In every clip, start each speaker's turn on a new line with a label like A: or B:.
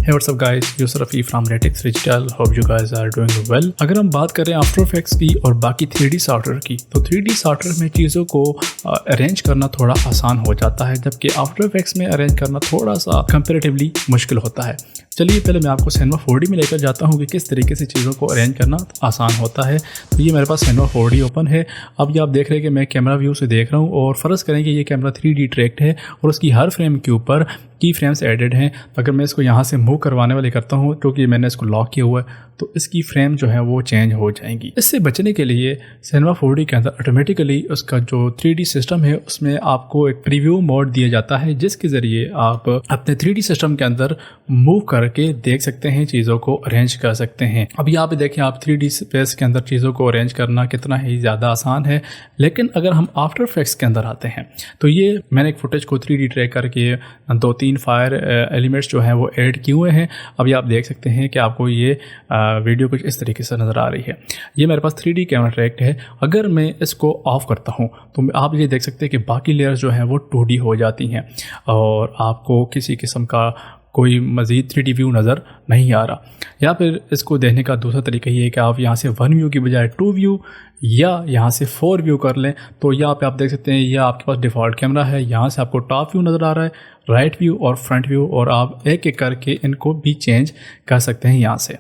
A: Hey, what's up guys? Yusuf Rafi from Ratix Digital. Hope you guys are doing well. अगर हम बात करें after effects की और बाकी 3D सॉफ्टवेयर की, तो 3D सॉफ्टवेयर में चीज़ों को अरेंज करना थोड़ा आसान हो जाता है, जबकि आफ्टर इफेक्ट्स में अरेंज करना थोड़ा सा कंपैरेटिवली मुश्किल होता है। चलिए पहले मैं आपको सिनेमा 4D में लेकर जाता हूँ कि किस तरीके से चीज़ों को अरेंज करना आसान होता है। तो ये मेरे पास सिनेमा 4D ओपन है। अब ये आप देख रहे हैं कि मैं कैमरा व्यू से देख रहा हूँ और फ़र्ज़ करें कि ये कैमरा 3D ट्रैक्ड है और उसकी हर फ्रेम के ऊपर की फ्रेम्स एडेड हैं। अगर मैं इसको यहाँ से मूव करवाने वाले करता हूँ, क्योंकि मैंने इसको लॉक किया हुआ है, तो इसकी फ्रेम जो है वो चेंज हो जाएंगी। इससे बचने के लिए सिनेमा 4D के अंदर ऑटोमेटिकली उसका जो 3D सिस्टम है उसमें आपको एक प्रीव्यू मोड दिया जाता है, जिसके ज़रिए आप अपने 3D सिस्टम के अंदर मूव करके देख सकते हैं, चीज़ों को अरेंज कर सकते हैं। अब यहाँ पे देखें आप 3D स्पेस के अंदर चीज़ों को अरेंज करना कितना ही ज़्यादा आसान है। लेकिन अगर हम आफ्टर इफेक्ट्स के अंदर आते हैं, तो ये मैंने एक फुटेज को 3D ट्रैक करके 2-3 फायर एलिमेंट्स जो हैं वो ऐड किए हुए हैं। अभी आप देख सकते हैं कि आपको ये वीडियो कुछ इस तरीके से नज़र आ रही है। ये मेरे पास 3D कैमरा ट्रैक्ड है। अगर मैं इसको ऑफ़ करता हूँ तो आप ये देख सकते हैं कि बाकी लेयर्स जो हैं वो 2D हो जाती हैं और आपको किसी किस्म का कोई मज़ीद 3D व्यू नज़र नहीं आ रहा। या फिर इसको देखने का दूसरा तरीका ये है कि आप यहाँ से 1 व्यू की बजाय 2 व्यू या यहाँ से 4 व्यू कर लें। तो यहाँ पे आप देख सकते हैं यह आपके पास डिफ़ॉल्ट कैमरा है, यहाँ से आपको टॉप व्यू नज़र आ रहा है, राइट व्यू और फ्रंट व्यू, और आप एक एक करके इनको भी चेंज कर सकते हैं यहाँ से।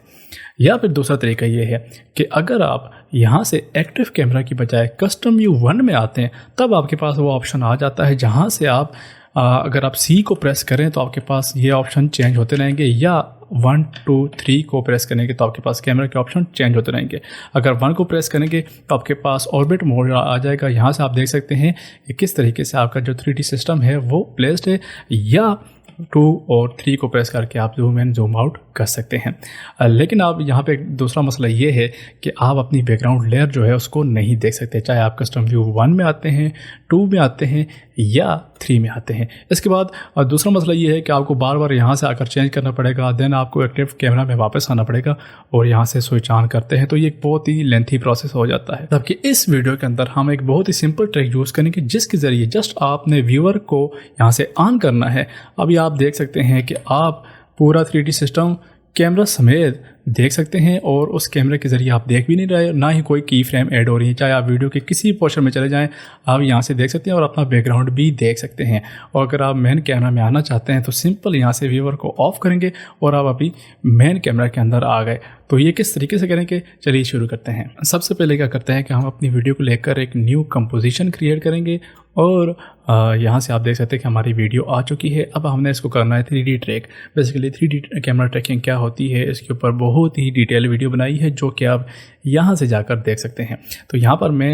A: या फिर दूसरा तरीका ये है कि अगर आप यहाँ से एक्टिव कैमरा की बजाय कस्टम व्यू 1 में आते हैं, तब आपके पास वो ऑप्शन आ जाता है जहाँ से आप अगर आप C को प्रेस करें तो आपके पास ये ऑप्शन चेंज होते रहेंगे, या 1, 2, 3 को प्रेस करेंगे तो आपके पास कैमरा के ऑप्शन चेंज होते रहेंगे। अगर 1 को प्रेस करेंगे तो आपके पास ऑर्बिट मोड आ जाएगा। यहाँ से आप देख सकते हैं कि किस तरीके से आपका जो 3D सिस्टम है वो प्लेस्ड है। या 2 और 3 को प्रेस करके आप जूम इन जूम आउट कर सकते हैं। लेकिन आप यहाँ पे दूसरा मसला ये है कि आप अपनी बैकग्राउंड लेयर जो है उसको नहीं देख सकते, चाहे आप कस्टम व्यू 1 में आते हैं, 2 में आते हैं या 3 में आते हैं। इसके बाद दूसरा मसला ये है कि आपको बार बार यहाँ से आकर चेंज करना पड़ेगा, देन आपको एक्टिव कैमरा में वापस आना पड़ेगा और यहाँ से स्विच ऑन करते हैं, तो ये एक बहुत ही लेंथी प्रोसेस हो जाता है। जबकि इस वीडियो के अंदर हम एक बहुत ही सिंपल ट्रिक यूज़ करेंगे, जिसके ज़रिए जस्ट आपने व्यूअर को यहाँ से ऑन करना है। अभी आप देख सकते हैं कि आप पूरा 3D सिस्टम कैमरा समेत देख सकते हैं और उस कैमरे के ज़रिए आप देख भी नहीं रहे, ना ही कोई की फ्रेम ऐड हो रही है। चाहे आप वीडियो के किसी पोर्शन में चले जाएं, आप यहाँ से देख सकते हैं और अपना बैकग्राउंड भी देख सकते हैं। और अगर आप मेन कैमरा में आना चाहते हैं तो सिंपल यहाँ से व्यूअर को ऑफ करेंगे और आप अभी मेन कैमरा के अंदर आ गए। तो ये किस तरीके से करेंगे, चलिए शुरू करते हैं। सबसे पहले क्या करते हैं कि हम अपनी वीडियो को लेकर एक न्यू कंपोजिशन क्रिएट करेंगे और यहाँ से आप देख सकते हैं कि हमारी वीडियो आ चुकी है। अब हमने इसको करना है 3D track. Basically 3D camera trekking क्या होती है, इसके ऊपर बहुत ही डिटेल वीडियो बनाई है, जो कि आप यहाँ से जाकर देख सकते हैं। तो यहाँ पर मैं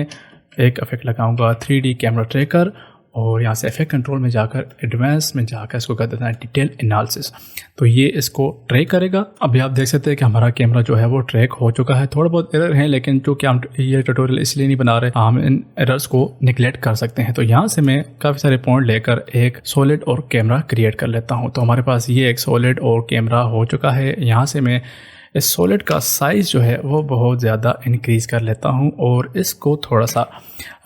A: एक इफेक्ट लगाऊंगा 3D कैमरा ट्रैकर और यहाँ से इफेक्ट कंट्रोल में जाकर एडवांस में जाकर इसको कर देना है डिटेल एनालिसिस। तो ये इसको ट्रैक करेगा। अभी आप देख सकते हैं कि हमारा कैमरा जो है वो ट्रैक हो चुका है। थोड़ा बहुत एरर है, लेकिन चूँकि हम ये ट्यूटोरियल इसलिए नहीं बना रहे, हम इन एरर्स को निगलेक्ट कर सकते हैं। तो यहाँ से मैं काफ़ी सारे पॉइंट लेकर एक सॉलिड और कैमरा क्रिएट कर लेता हूँ। तो हमारे पास ये एक सॉलिड और कैमरा हो चुका है। यहाँ से मैं इस सॉलिड का साइज़ जो है वो बहुत ज़्यादा इंक्रीज़ कर लेता हूँ और इसको थोड़ा सा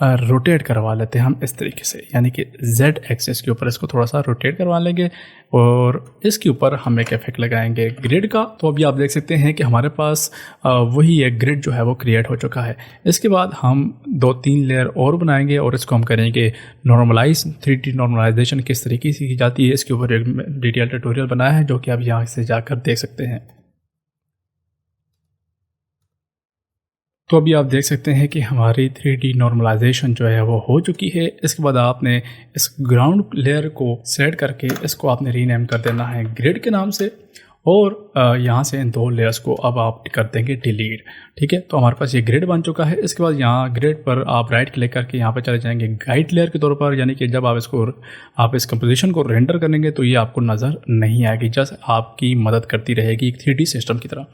A: रोटेट करवा लेते हैं हम इस तरीके से, यानी कि Z एक्सिस के ऊपर इसको थोड़ा सा रोटेट करवा लेंगे और इसके ऊपर हम एक इफेक्ट लगाएंगे ग्रिड का। तो अभी आप देख सकते हैं कि हमारे पास वही एक ग्रिड जो है वो क्रिएट हो चुका है। इसके बाद हम 2-3 लेयर और बनाएंगे और इसको हम करेंगे नॉर्मलाइज। 3D नॉर्मलाइजेशन किस तरीके से की जाती है, इसके ऊपर एक डिटेल ट्यूटोरियल बनाया है, जो कि आप यहाँ से जाकर देख सकते हैं। तो अभी आप देख सकते हैं कि हमारी 3D नॉर्मलाइजेशन जो है वो हो चुकी है। इसके बाद आपने इस ग्राउंड लेयर को सेट करके इसको आपने रीनेम कर देना है ग्रिड के नाम से, और यहाँ से इन 2 लेयर्स को अब आप कर देंगे डिलीट। ठीक है, तो हमारे पास ये ग्रिड बन चुका है। इसके बाद यहाँ ग्रिड पर आप राइट क्लिक करके यहाँ पर चले जाएंगे गाइड लेयर के तौर पर, यानी कि जब आप इस कंपोजिशन को रेंडर करेंगे तो ये आपको नज़र नहीं आएगी, जस्ट आपकी मदद करती रहेगी एक 3D सिस्टम की तरह।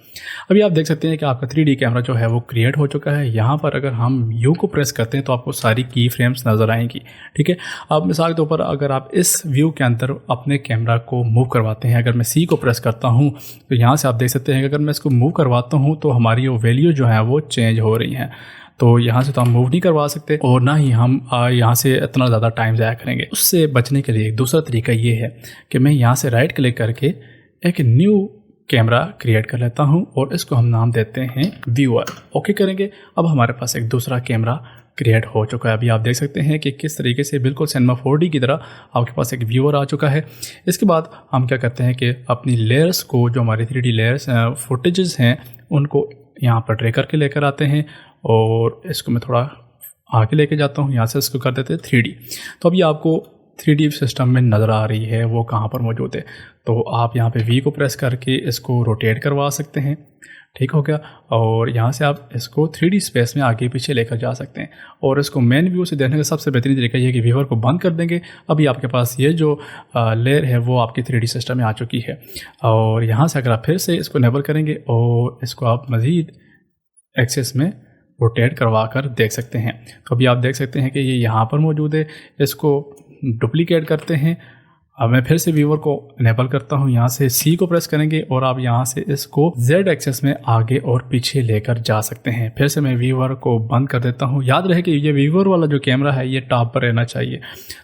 A: अभी आप देख सकते हैं कि आपका 3D कैमरा जो है वो क्रिएट हो चुका है। यहाँ पर अगर हम यू को प्रेस करते हैं तो आपको सारी की फ्रेम्स नज़र आएंगी। ठीक है, अब मिसाल के तौर पर अगर आप इस व्यू के अंदर अपने कैमरा को मूव करवाते हैं, अगर मैं C को प्रेस करता हूँ तो यहाँ से आप देख सकते हैं कि अगर मैं इसको मूव करवाता हूँ तो हमारी वो वैल्यू जो है वो चेंज हो रही हैं। तो यहाँ से तो हम मूव नहीं करवा सकते और ना ही हम यहाँ से इतना ज़्यादा टाइम ज़ाया करेंगे। उससे बचने के लिए दूसरा तरीका ये है कि मैं यहाँ से राइट क्लिक करके एक न्यू कैमरा क्रिएट कर लेता हूं और इसको हम नाम देते हैं व्यूअर। ओके करेंगे। अब हमारे पास एक दूसरा कैमरा क्रिएट हो चुका है। अभी आप देख सकते हैं कि किस तरीके से बिल्कुल सिनेमा 4D की तरह आपके पास एक व्यूअर आ चुका है। इसके बाद हम क्या करते हैं कि अपनी लेयर्स को, जो हमारी 3D लेयर्स फुटेजेस हैं, उनको यहाँ पर ड्रैग करके लेकर आते हैं और इसको मैं थोड़ा आगे लेके जाता हूँ। यहाँ से इसको कर देते हैं 3D। तो अभी आपको 3D सिस्टम में नज़र आ रही है वो कहाँ पर मौजूद है। तो आप यहाँ पे V को प्रेस करके इसको रोटेट करवा सकते हैं। ठीक हो गया। और यहाँ से आप इसको 3D स्पेस में आगे पीछे लेकर जा सकते हैं। और इसको मेन व्यू से देखने का सबसे बेहतरीन तरीका ये है कि व्यूअर को बंद कर देंगे। अभी आपके पास ये जो लेयर है वो आपकी 3D सिस्टम में आ चुकी है। और यहाँ से अगर आप फिर से इसको इनेबल करेंगे और इसको आप मज़ीद एक्सेस में रोटेट करवा कर देख सकते हैं। तो अभी आप देख सकते हैं कि ये यहाँ पर मौजूद है। इसको डुप्लीकेट करते हैं। अब मैं फिर से व्यूअर को इनेबल करता हूँ। यहाँ से C को प्रेस करेंगे और आप यहाँ से इसको Z एक्सेस में आगे और पीछे लेकर जा सकते हैं। फिर से मैं व्यूअर को बंद कर देता हूँ। याद रहे कि ये व्यूअर वाला जो कैमरा है ये टॉप पर रहना चाहिए।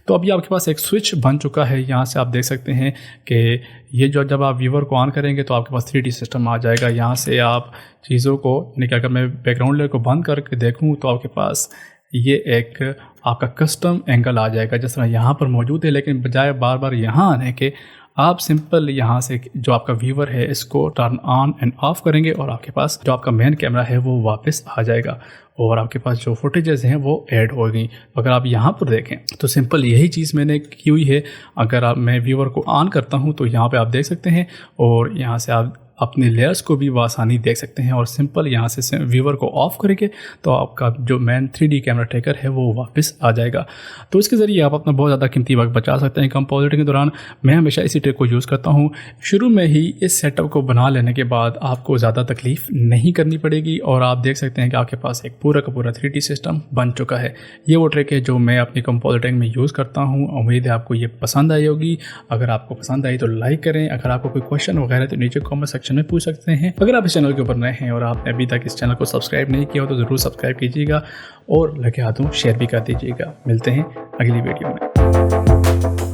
A: तो अभी आपके पास एक स्विच बन चुका है। यहाँ से आप देख सकते हैं कि ये जो जब आप व्यूअर को ऑन करेंगे तो आपके पास 3D सिस्टम आ जाएगा। यहाँ से आप चीज़ों को, यानी कि अगर मैं बैकग्राउंड लेयर को बंद करके देखूँ तो आपके पास ये एक आपका कस्टम एंगल आ जाएगा जिस तरह यहाँ पर मौजूद है। लेकिन बजाय बार बार यहाँ आने के आप सिंपल यहाँ से जो आपका व्यूअर है इसको टर्न ऑन एंड ऑफ करेंगे और आपके पास जो आपका मेन कैमरा है वो वापस आ जाएगा और आपके पास जो फुटेजेस हैं वो ऐड हो गई। अगर आप यहाँ पर देखें तो सिंपल यही चीज़ मैंने की हुई है। अगर मैं व्यूअर को ऑन करता हूँ तो यहाँ पे आप देख सकते हैं और यहाँ से आप अपने लेयर्स को भी आसानी देख सकते हैं। और सिंपल यहाँ से व्यूअर को ऑफ करेंगे तो आपका जो मेन 3D कैमरा ट्रैकर है वो वापस आ जाएगा। तो इसके ज़रिए आप अपना बहुत ज़्यादा कीमती वक्त बचा सकते हैं कंपोजिटिंग के दौरान। मैं हमेशा इसी ट्रिक को यूज़ करता हूँ। शुरू में ही इस सेटअप को बना लेने के बाद आपको ज़्यादा तकलीफ़ नहीं करनी पड़ेगी और आप देख सकते हैं कि आपके पास एक पूरा का पूरा 3D सिस्टम बन चुका है। ये वो ट्रिक है जो मैं अपनी कंपोजिटिंग में यूज़ करता हूँ। उम्मीद है आपको ये पसंद आई होगी। अगर आपको पसंद आई तो लाइक करें। अगर आपको कोई क्वेश्चन वगैरह तो नीचे कॉमेंट सेक्शन में पूछ सकते हैं। अगर आप इस चैनल के ऊपर नए हैं और आपने अभी तक इस चैनल को सब्सक्राइब नहीं किया हो तो ज़रूर सब्सक्राइब कीजिएगा और लगे हाथों शेयर भी कर दीजिएगा। मिलते हैं अगली वीडियो में।